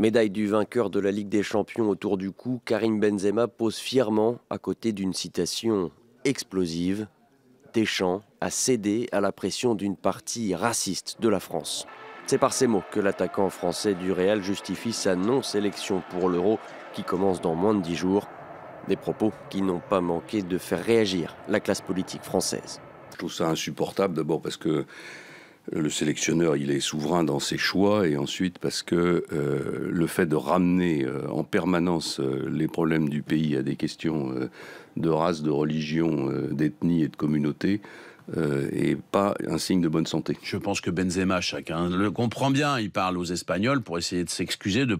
Médaille du vainqueur de la Ligue des Champions autour du cou, Karim Benzema pose fièrement à côté d'une citation explosive. Deschamps a cédé à la pression d'une partie raciste de la France. C'est par ces mots que l'attaquant français du Real justifie sa non-sélection pour l'Euro qui commence dans moins de 10 jours. Des propos qui n'ont pas manqué de faire réagir la classe politique française. Je trouve ça insupportable d'abord parce que le sélectionneur, il est souverain dans ses choix, et ensuite parce que le fait de ramener en permanence les problèmes du pays à des questions de race, de religion, d'ethnie et de communauté est pas un signe de bonne santé. Je pense que Benzema, chacun le comprend bien, il parle aux Espagnols pour essayer de s'excuser de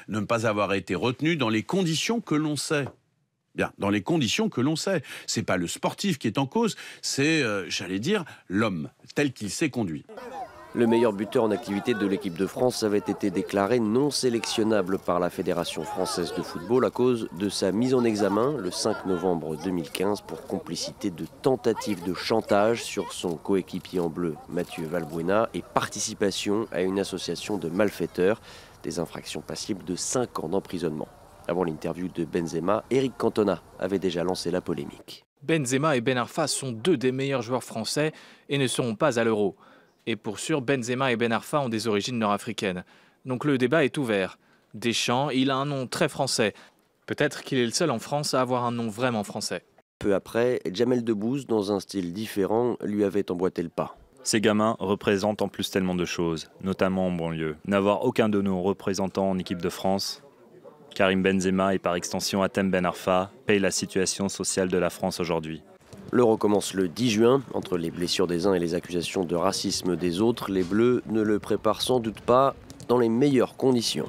ne pas avoir été retenu dans les conditions que l'on sait. Bien, dans les conditions que l'on sait. C'est pas le sportif qui est en cause, c'est, j'allais dire, l'homme, tel qu'il s'est conduit. Le meilleur buteur en activité de l'équipe de France avait été déclaré non sélectionnable par la Fédération française de football à cause de sa mise en examen le 5 novembre 2015 pour complicité de tentative de chantage sur son coéquipier en bleu Mathieu Valbuena et participation à une association de malfaiteurs, des infractions passibles de 5 ans d'emprisonnement. Avant l'interview de Benzema, Eric Cantona avait déjà lancé la polémique. Benzema et Ben Arfa sont deux des meilleurs joueurs français et ne seront pas à l'Euro. Et pour sûr, Benzema et Ben Arfa ont des origines nord-africaines. Donc le débat est ouvert. Deschamps, il a un nom très français. Peut-être qu'il est le seul en France à avoir un nom vraiment français. Peu après, Jamel Debbouze, dans un style différent, lui avait emboîté le pas. Ces gamins représentent en plus tellement de choses, notamment en banlieue. N'avoir aucun de nos représentants en équipe de France, Karim Benzema et par extension Hatem Ben Arfa payent la situation sociale de la France aujourd'hui. L'Euro commence le 10 juin. Entre les blessures des uns et les accusations de racisme des autres, les Bleus ne le préparent sans doute pas dans les meilleures conditions.